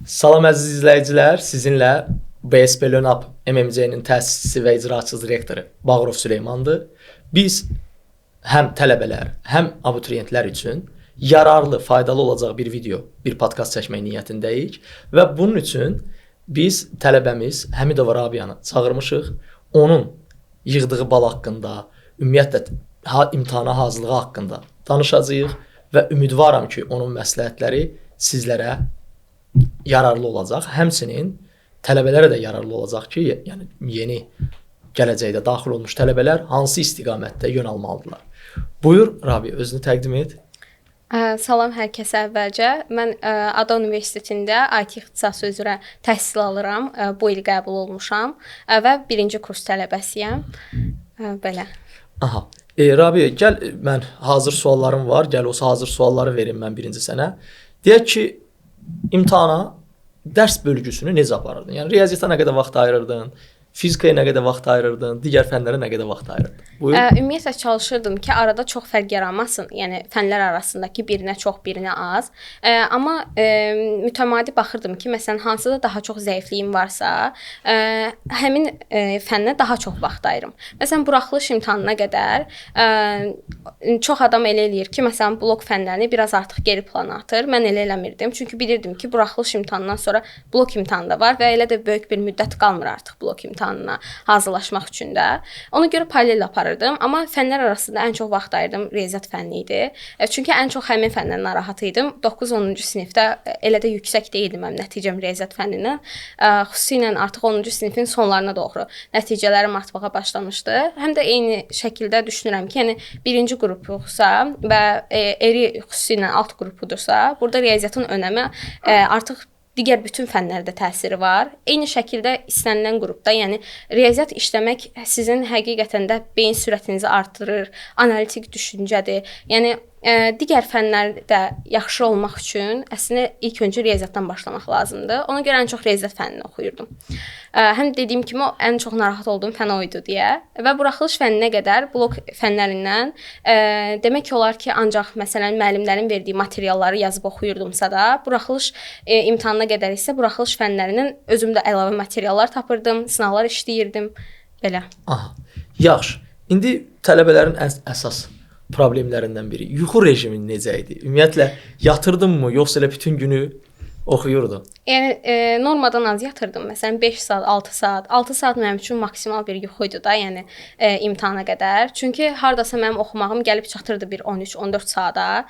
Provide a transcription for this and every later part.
Salam əziz izləyicilər, sizinlə BSP Learn Up MMC-nin təsisçisi və icraçı direktoru Bağırov Süleymandır. Biz həm tələbələr, həm abituriyentlər üçün yararlı, faydalı olacaq bir video, bir podkast çəkmək niyyətindəyik və bunun üçün biz tələbəmiz Həmidova Rabiyanı çağırmışıq. Onun yığdığı bal haqqında, ümumiyyətlə imtahana hazırlığı haqqında danışacağıq və ümidvaram ki, onun məsləhətləri sizlərə yararlı olacaq. Həmçinin tələbələrə də yararlı olacaq ki, yəni yeni gələcəkdə daxil olmuş tələbələr hansı istiqamətdə yön almalıdırlar. Buyur Rabiya, özünü təqdim et. Salam hər kəsə əvvəlcə. Mən Ada Universitetində IT ixtisası üzrə təhsil alıram. Bu il qəbul olmuşam və birinci kurs tələbəsiyəm. Belə. Aha. Rabiya, gəl, mən hazır suallarım var. Gəl o hazır sualları verim mən birinci sənə. Deyək ki, imtahana dərs bölgüsünü necə apardın? Yəni riyaziyyata nə qədər vaxt ayırırdın? Fizikaya nə qədər vaxt ayırırdın? Digər fənlərə nə qədər vaxt ayırırdın? Ümumiyyətlə çalışırdım ki, arada çox fərq yaranmasın. Yəni fənlər arasındakı birinə çox, birinə az. Amma mütəmadi baxırdım ki, məsələn hansıda daha çox zəifliyim varsa, həmin fənnə daha çox vaxt ayırım. Məsələn buraxılış imtahanına qədər çox adam elə eləyir ki, məsələn blok fənlərini biraz artıq geri plana atır. Mən elə eləmirdim. Çünki bilirdim ki, buraxılış imtahanından sonra blok imtahanı da var və elə də böyük bir müddət qalmır artıq blok imtahanına hazırlaşmaq üçün də. Ona görə paralel aparırdım. Amma fənlər arasında ən çox vaxt ayırdım riyaziyyat fənni idi. Çünki ən çox həmin fəndən narahat idim. 9-10-cu sinifdə elə də yüksək deyildim mənim nəticəm riyaziyyat fənnindən. Xüsusilə artıq 10-cu sinifin sonlarına doğru nəticələrim artmağa başlamışdı. Həm də eyni şəkildə düşünürəm ki, yəni birinci qrupuqsa və eri xüsusilə alt qrupudursa, burada riyaziyyatın önəmi artıq digər bütün fənlərdə təsiri var. Eyni şəkildə istənilən qrupda, yəni riyaziyyat işləmək sizin həqiqətən də beyin sürətinizi artırır, analitik düşüncədir. Yəni digər fənlərdə yaxşı olmaq üçün əslində ilk öncə riyaziyyatdan başlamaq lazımdır. Ona görə ən çox riyaziyyat fənnini oxuyurdum. Həm dediyim kimi ən çox narahat olduğum fən o idi deyə və buraxılış fənninə qədər blok fənlərindən demək olar ki, ancaq məsələn müəllimlərin verdiyi materialları yazıb oxuyurdumsa da, buraxılış imtahanına qədər isə buraxılış fənlərindən özümdə əlavə materiallar tapırdım, sınavlar işləyirdim belə. Aha. Yaxşı. İndi tələbələrin əsas problemlərindən biri yuxu rejimin necə idi? Ümumiyyətlə yatırdınmı, yoxsa elə bütün günü oxuyurdun? Yəni normadan az yatırdım. Məsələn 5 saat, 6 saat. 6 saat mənim üçün maksimal bir yuxu idi da, yəni imtahana qədər. Çünki hardasa mənim oxumağım gəlib çatırdı bir 13-14 saata.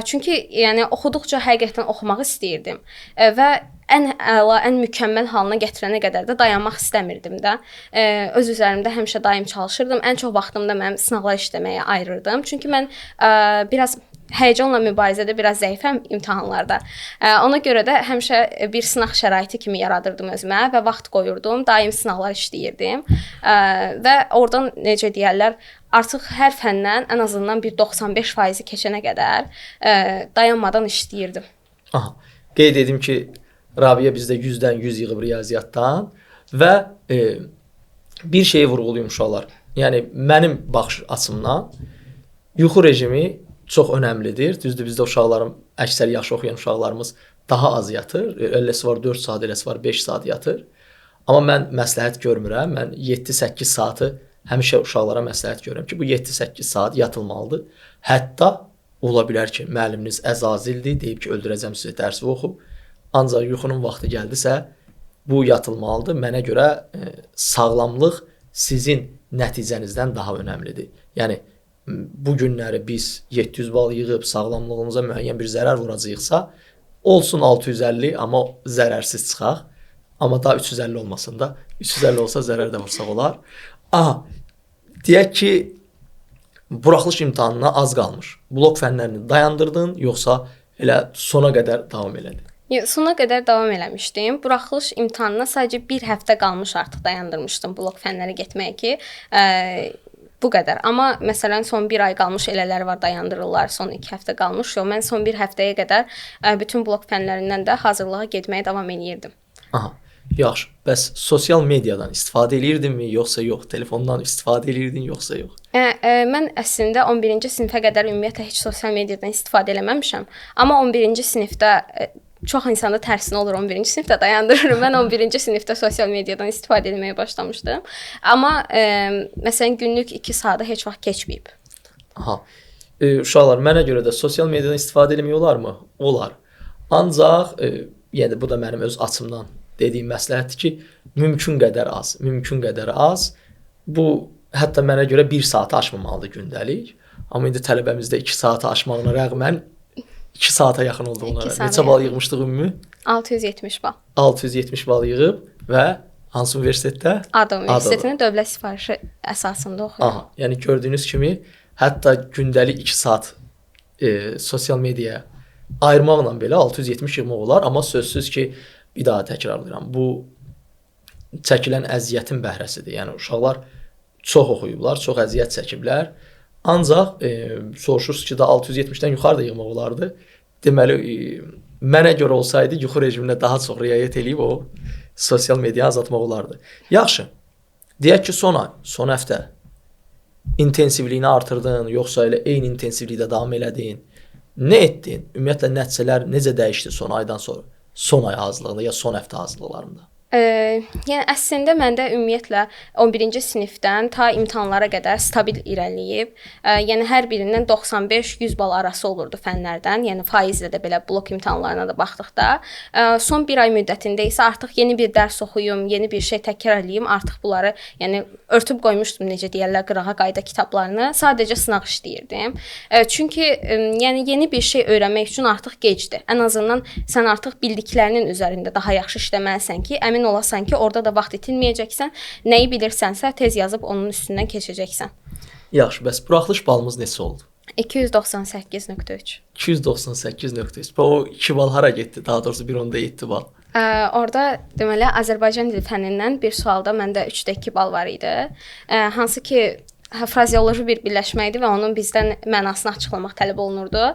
Çünki yəni oxuduqca həqiqətən oxumaq istəyirdim və ən əla, ən mükəmməl halına gətirənə qədər də dayanmaq istəmirdim də. Öz üzərimdə həmişə daim çalışırdım. Ən çox vaxtımı da mənim sınavlar işləməyə ayırırdım. Çünki mən biraz həyəcanla mübarizədə biraz zəifəm imtahanlarda. Ona görə də həmişə bir sınaq şəraiti kimi yaradırdım özümə və vaxt qoyurdum. Daim sınavlar işləyirdim. Və oradan necə deyərlər, artıq hər fəndən ən azından bir 95% keçənə qədər dayanmadan işləyirdim. Aha. Qeyd edim ki, Rabiya bizdə 100-dən 100 yığıb riyaziyyatdan və bir şeyi vurğulayım uşaqlar. Yəni mənim baxış açımdan yuxu rejimi çox önəmlidir. Düzdür, bizdə uşaqların, əksər yaxşı oxuyan uşaqlarımız daha az yatır. Eləsi var 4 saat, eləsi var 5 saat yatır. Amma mən məsləhət görmürəm. Mən 7-8 saatı həmişə uşaqlara məsləhət görürəm ki, bu 7-8 saat yatılmalıdır. Hətta ola bilər ki, müəlliminiz əzazildir, deyib ki, öldürəcəm sizi, dərsi oxu. Ancaq yuxunun vaxtı gəldisə, bu yatılmalıdır. Mənə görə sağlamlıq sizin nəticənizdən daha önəmlidir. Yəni, bu günləri biz 700 bal yığıb sağlamlığımıza müəyyən bir zərər vuracaqsa, olsun 650, amma zərərsiz çıxaq. Amma daha 350 olmasın da, 350 olsa zərər də vursaq olar. Aha, deyək ki, buraxılış imtahanına az qalmış. Blok fənlərini dayandırdın, yoxsa elə sona qədər davam elədin? Sona qədər davam eləmişdim. Buraxılış imtahanına sadəcə bir həftə qalmış artıq dayandırmışdım blok fənlərə getməyə ki, bu qədər. Amma məsələn son bir ay qalmış elələri var, dayandırırlar. Son 2 həftə qalmış. Yox, mən son bir həftəyə qədər bütün blok fənlərindən də hazırlığa getməyə davam eləyirdim. Aha. Yaxşı. Bəs sosial mediadan istifadə edirdinmi, yoxsa yox? Telefondan istifadə edirdin, yoxsa yox? Mən əslində 11-ci sinifə qədər ümumiyyətlə heç sosial mediadan istifadə eləməmişəm. Amma 11-ci sinifdə çox insanda tərsinə olur 11-ci sinifdə dayandırırım. Mən 11-ci sinifdə sosial mediadan istifadə etməyə başlamışdım. Amma məsələn günlük 2 saatı heç vaxt keçməyib. Aha. Uşaqlar, mənə görə də sosial mediadan istifadə etmək olarmı? Olar. Ancaq yəni bu da mənim öz açımdan dediyim məsləhətdir ki, mümkün qədər az. Bu hətta mənə görə 1 saatı aşmamalıdır gündəlik. Amma indi tələbəmizdə 2 saatı aşmağına rəğmən 2 saata yaxın oldu onlara. Neçə bal yığmışdıq ümumi? 670 bal. 670 bal yığıb və hansı universitetdə? ADA Universitetinin dövlət sifarişi əsasında oxuyur. Aha, yəni gördüyünüz kimi hətta gündəlik 2 saat sosial mediaya ayırmaqla belə 670 yığmaq olar, amma sözsüz ki, bir daha təkrarlayıram. Bu çəkilən əziyyətin bəhrəsidir. Yəni uşaqlar çox oxuyublar, çox əziyyət çəkiblər. Ancaq soruşursunuz ki, da 670-dən yuxarı da yığmaq olardı. Deməli, mənə görə olsaydı yuxu rejiminə daha çox riayət edib o sosial medianı azaltmaq olardı. Yaxşı. Deyək ki, son həftə intensivliyini artırdın, yoxsa elə eyni intensivlikdə davam elədin. Nə etdin? Ümumiyyətlə nəticələr necə dəyişdi son aydan sonra? Son ay hazırlığında ya son həftə hazırlıqlarında? Yəni əslində məndə ümumiyyətlə 11-ci sinifdən ta imtahanlara qədər stabil irəliləyib. Yəni hər birindən 95-100 bal arası olurdu fənlərdən. Yəni faizlə də belə blok imtahanlarına da baxdıqda, son 1 ay müddətində isə artıq yeni bir dərs oxuyum, yeni bir şey təkrar eləyim. Artıq bunları yəni örtüb qoymuşdum, necə deyirlər, qırağa qayda kitablarını. Sadəcə sınaq işləyirdim. Çünki yəni yeni bir şey öyrənmək üçün artıq gecdir. Ən azından sən artıq bildiklərinin üzərində daha yaxşı işləməlisən ki, əmin olasan ki, orada da vaxt itirməyəcəksən. Nəyi bilirsənsə tez yazıb onun üstündən keçəcəksən. Yaxşı, bəs buraxılış balımız neçə oldu? 298.3. 298.3. O 2 bal hara getdi? Daha doğrusu 1.7 bal. Orada deməli Azərbaycan dili fənnindən bir sualda məndə 3-də 2 bal var idi. Hansı ki frazeoloji bir birləşmə idi və onun bizdən mənasını açıqlamaq tələb olunurdu.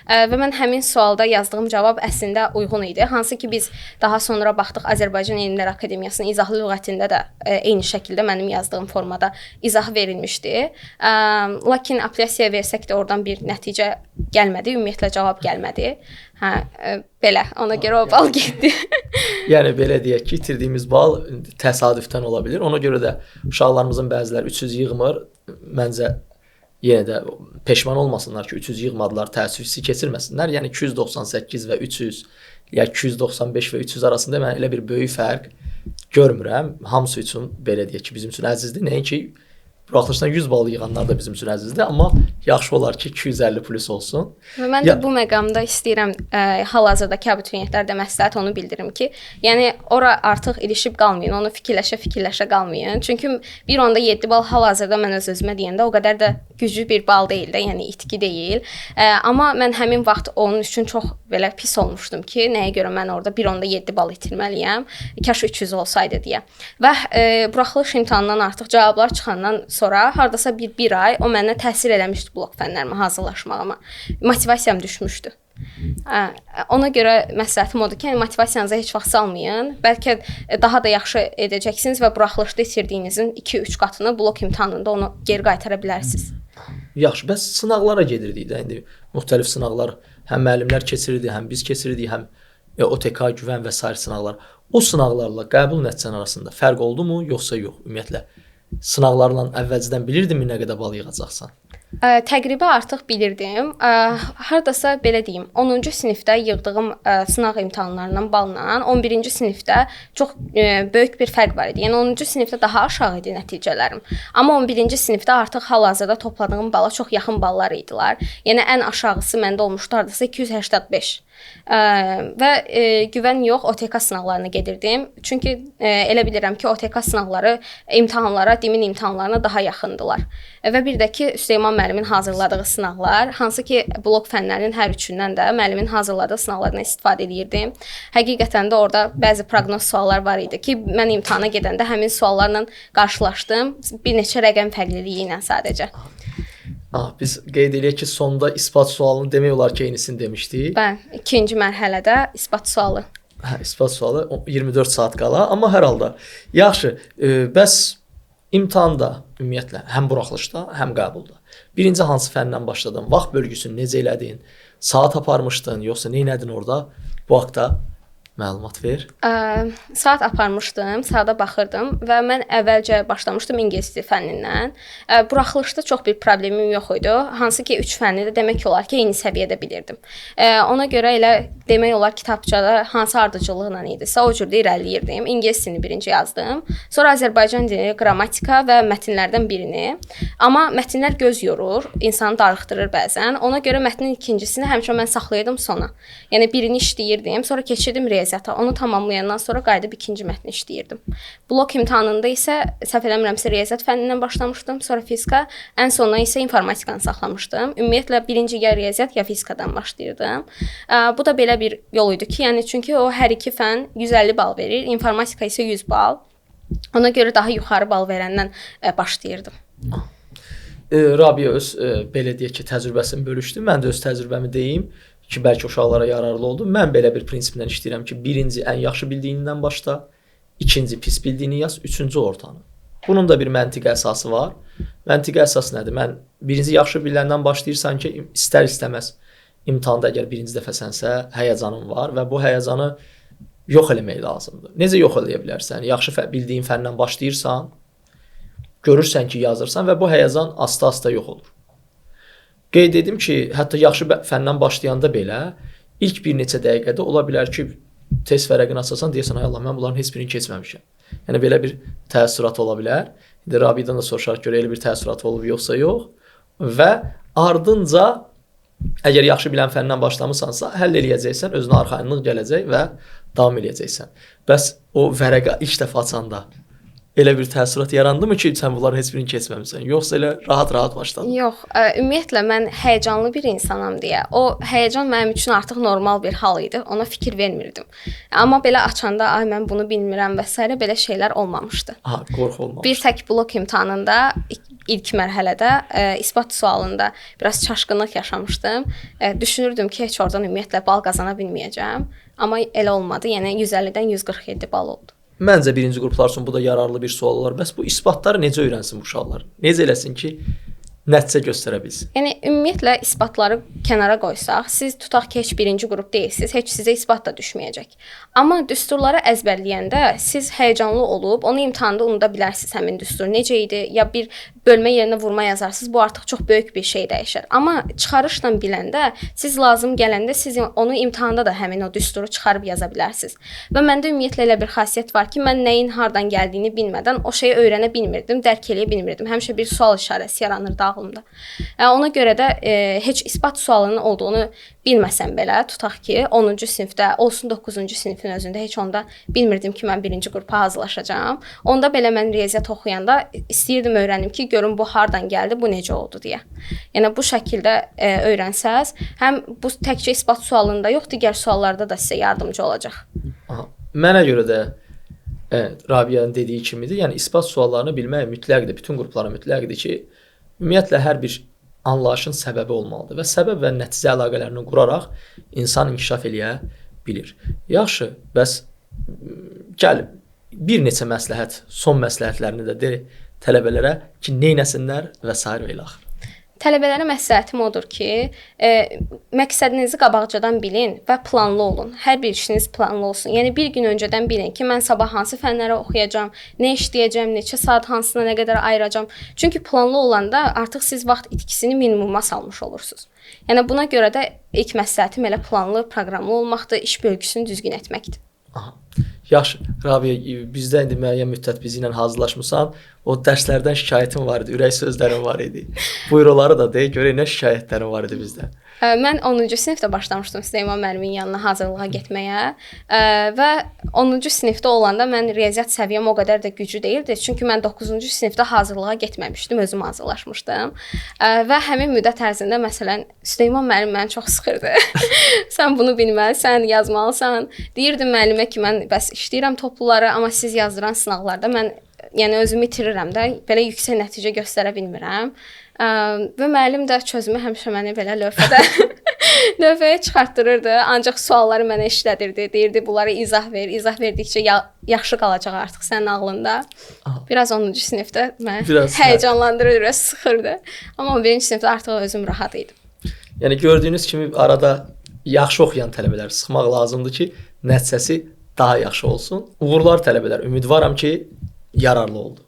Və mən həmin sualda yazdığım cavab əslində uyğun idi. Hansı ki biz daha sonra baxdıq Azərbaycan Elmlər Akademiyasının izahlı lüğətində də eyni şəkildə mənim yazdığım formada izah verilmişdi. Lakin apellyasiyaya versək də oradan bir nəticə gəlmədi, ümumiyyətlə cavab gəlmədi. Belə, ona görə o bal getdi. Yəni belə deyək ki, itirdiyimiz bal təsadüfdən ola bilər. Ona görə də uşaqlarımızın bəziləri 300 yığmır. Məncə yenə də peşman olmasınlar ki, 300 yığmadılar, təəssüfsüz keçirməsinlər. Yəni 298 və 300, ya 295 və 300 arasında mən elə bir böyük fərq görmürəm. Hamısı üçün belə deyək ki, bizim üçün əzizdir. Nəinki buraxılışdan 100 bal yığanlar da bizim üçün əzizdir, amma yaxşı olar ki 250 plus olsun. Və mən də bu məqamda istəyirəm hal-hazırdakı abituriyentlərdə məsləhət onu bildirim ki, yəni ora artıq ilişib qalmayın, onu fikirləşə qalmayın. Çünki 1.7 bal hal-hazırda mən öz-özümə deyəndə o qədər də güclü bir bal deyil də, yəni itki deyil. Amma mən həmin vaxt onun üçün çox belə pis olmuşdum ki, nəyə görə mən orada 1.7 bal itirməliyəm, kaş 300 olsaydı deyə. Və buraxılış imtahanından artıq cavablar çıxandan sonra hardasa bir ay o mənə təsir eləmişdi blok fənlərimə hazırlaşmağıma. Motivasiyam düşmüşdü. Ona görə məsləhətim odur ki, motivasiyanızı heç vaxt salmayın. Bəlkə daha da yaxşı edəcəksiniz və buraxılışda itirdiyinizin 2-3 qatını blok imtahanında onu geri qaytara bilərsiniz. Yaxşı, bəs sınaqlara gedirdik də indi. Müxtəlif sınaqlar həm müəllimlər keçirirdi, həm biz keçirirdik, həm OTK, güvən və sair sınaqlar. O sınaqlarla qəbul nəticəsi arasında fərq oldu mu, yoxsa yox? Ümumiyyətlə sınaqlarla əvvəlcədən bilirdinmi nə qədər bal yığacaqsan? Təqribə artıq bilirdim. Hardasa belə deyim, 10-cu sinifdə yığdığım sınaq imtahanlarından balla 11-ci sinifdə çox böyük bir fərq var idi. Yəni 10-cu sinifdə daha aşağı idi nəticələrim. Amma 11-ci sinifdə artıq hal-hazırda topladığım bala çox yaxın ballar idilər. Yəni ən aşağısı məndə olmuşdu hardasa 285. Və güvən yox, OTK sınaqlarına gedirdim. Çünki elə bilirəm ki, OTK sınaqları imtahanlara, dimin imtahanlarına daha yaxındılar. Və bir də ki, Süleyman müəllimin hazırladığı sınaqlar, hansı ki, blok fənlərinin hər üçündən də müəllimin hazırladığı sınaqlardan istifadə edirdim. Həqiqətən də orada bəzi proqnoz suallar var idi ki, mən imtahana gedəndə həmin suallarla qarşılaşdım. Bir neçə rəqəm fərqliliyi ilə sadəcə. Biz qeyd eləyək ki, sonda isbat sualını demək olar ki, eynisini demişdik. İkinci mərhələdə isbat sualı. İsbat sualı 24 saat qala, amma hər halda. Yaxşı, bəs imtahanda ümumiyyətlə həm buraxılışda, həm qəbulda birinci hansı fəndən başladın? Vaxt bölgüsünü necə elədin? Saat aparmışdın, yoxsa nə elədin orada? Bu haqda məlumat ver. Saat aparmışdım, saata baxırdım və mən əvvəlcə başlamışdım ingilis dili fənnindən. Buraxılışda çox bir problemim yox idi. Hansı ki 3 fənni də demək olar ki, eyni səviyyədə bilirdim. Ona görə elə demək olar kitabçada hansı ardıcıllıqla idisə o cürdə irəliləyirdim. İngilis dilini birinci yazdım. Sonra Azərbaycan dili, qrammatika və mətnlərdən birini. Amma mətnlər göz yorur, insanı darıxdırır bəzən. Ona görə mətnin ikincisini həmişə mən saxlayırdım sona. Yəni birini işləyirdim, sonra keçirdim riyaziyyata. Onu tamamlayandan sonra qayıdıb ikinci mətni işləyirdim. Blok imtahanında isə səhv eləmirəmsə riyaziyyat fənnindən başlamışdım, sonra fizika, ən sonuna isə informatikanı saxlamışdım. Ümumiyyətlə birinci ya riyaziyyat ya fizikadan başlayırdım. Bu da belə bir yol idi ki, yəni çünki o hər iki fənn 150 bal verir, informatika isə 100 bal. Ona görə daha yuxarı bal verəndən başlayırdım. Rabia öz belə deyək ki, təcrübəsini bölüşdü. Mən də öz təcrübəmi deyim ki, bəlkə uşaqlara yararlı oldu. Mən belə bir prinsiplə işləyirəm ki, birinci ən yaxşı bildiyindən başla, ikinci pis bildiyini yaz, üçüncü ortanı. Bunun da bir məntiqi əsası var. Məntiqi əsas nədir? Mən birinci yaxşı biləndən başlayırsan ki, istər-istəməz imtahanda əgər birinci dəfəsənsə, həyəcanın var və bu həyəcanı yox eləmək lazımdır. Necə yox eləyə bilərsən? Yaxşı bildiyin fəndən başlayırsan, görürsən ki, yazırsan və bu həyəcan asta-asta yox olur. Qeyd edim ki, hətta yaxşı fəndən başlayanda belə ilk bir neçə dəqiqədə ola bilər ki, test vərəqini açasan deyəsən, ay Allah, mən bunların heç birini keçməmişəm. Yəni belə bir təəssürat ola bilər. İndi Rabi'dən də soruşarıq görə elə bir təəssürat olub yoxsa yox. Və ardınca əgər yaxşı bilən fəndən başlamısansa, həll eləyəcəksən, özünə arxayınlıq gələcək və davam eləyəcəksən. Bəs o vərəqə ilk dəfə açanda elə bir təəssürat yarandımı ki, sən bunları heç birini keçməmisən, yoxsa elə rahat-rahat başladın? Yox, ümumiyyətlə mən həyəcanlı bir insanam deyə. O həyəcan mənim üçün artıq normal bir hal idi. Ona fikir vermirdim. Amma belə açanda, ay mən bunu bilmirəm və s. belə şeylər olmamışdı. Aha, qorxu olmamış. Bir tək blok imtahanında ilk mərhələdə isbat sualında biraz çaşqınlıq yaşamışdım. Düşünürdüm ki, heç oradan ümumiyyətlə bal qazana bilməyəcəm. Amma elə olmadı. Yəni 150-dən 147 bal oldu. Məncə birinci qruplar üçün bu da yararlı bir sual olar. Bəs bu isbatları necə öyrənsin bu uşaqlar? Necə eləsin ki, nəticə göstərə bilsin? Yəni ümumiyyətlə isbatları kənara qoysaq, siz tutaq ki, heç birinci qrup deyilsiniz, heç sizə isbat da düşməyəcək. Amma düsturları əzbərləyəndə siz həyəcanlı olub, onu imtahanda unuda bilərsiniz həmin düstur necə idi, ya bir bölmə yerinə vurma yazarsınız, bu artıq çox böyük bir şey dəyişər. Amma çıxarışla biləndə, siz lazım gələndə siz onu imtahanda da həmin o düsturu çıxarıb yaza bilərsiniz. Və məndə ümumiyyətlə elə bir xassiyyət var ki, mən nəyin hardan gəldiyini bilmədən o şeyi öyrənə bilmirdim, dərk eləyə bilmirdim. Həmişə bir sual işarəsi yaranırdı ağlımda. Ona görə də heç isbat sualının olduğunu bilməsəm belə, tutaq ki, 10-cu sinifdə, olsun 9-cu sinifin özündə heç onda bilmirdim ki, mən birinci qrupa hazırlaşacağam. Onda belə mən riyaziyyat oxuyanda istəyirdim öyrənim ki, görüm bu hardan gəldi, bu necə oldu deyə. Yəni bu şəkildə öyrənsəz, həm bu təkcə isbat sualında yox, digər suallarda da sizə yardımcı olacaq. Aha. Mənə görə də Rabia'nın dediyi kimidir. Yəni isbat suallarını bilmək mütləqdir, bütün qruplara mütləqdir ki, ümumiyyətlə hər bir anlayışın səbəbi olmalıdır və səbəb və nəticə əlaqələrini quraraq insan inkişaf eləyə bilir. Yaxşı, bəs gəl bir neçə məsləhət, son məsləhətlərini də de tələbələrə ki, neynəsinlər və s. və ilə axır. Tələbələrə məsləhətim odur ki, məqsədinizi qabaqcadan bilin və planlı olun. Hər bir işiniz planlı olsun. Yəni bir gün öncədən bilin ki, mən sabah hansı fənlərə oxuyacağam, nə işləyəcəm, neçə saat hansına nə qədər ayıracağam. Çünki planlı olanda artıq siz vaxt itkisini minimuma salmış olursunuz. Yəni buna görə də ilk məsləhətim elə planlı, proqramlı olmaqdır, iş bölgüsünü düzgün etməkdir. Aha. Yaxşı, Rabia, bizdə indi müəyyən müddət bizi ilə hazırlaşmısan, o dərslərdən şikayətin var idi, ürək sözlərin var idi. Buyruları da deyə görə nə şikayətlərin var idi bizdə? Mən 10-cu sinifdə başlamışdım Süleyman müəllimin yanına hazırlığa getməyə və 10-cu sinifdə olanda mən riyaziyyat səviyyəm o qədər də güclü deyildi. Çünki mən 9-cu sinifdə hazırlığa getməmişdim, özüm hazırlaşmışdım. Və həmin müddət ərzində məsələn Süleyman müəllim məni çox sıxırdı. Sən bunu bilməlisən, yazmalısan. Deyirdim müəllimə ki, mən bəs işləyirəm topluları, amma siz yazdıran sınaqlarda mən yəni özümü itirirəm də, belə yüksək nəticə göstərə bilmirəm. Və müəllim də çözümü həmişə məni belə lövhəyə çıxartdırırdı. Ancaq sualları mənə işlədirdi. Deyirdi, bunları izah ver. İzah verdikcə yaxşı qalacaq artıq sənin ağlında. Biraz 10-cu sinifdə məni həyəcanlandırırdı, sıxırdı. Amma 11-ci sinifdə artıq özüm rahat idim. Yəni gördüyünüz kimi arada yaxşı oxuyan tələbələri sıxmaq lazımdır ki, nəticəsi daha yaxşı olsun. Uğurlar tələbələr. Ümidvaram ki, yararlı oldu.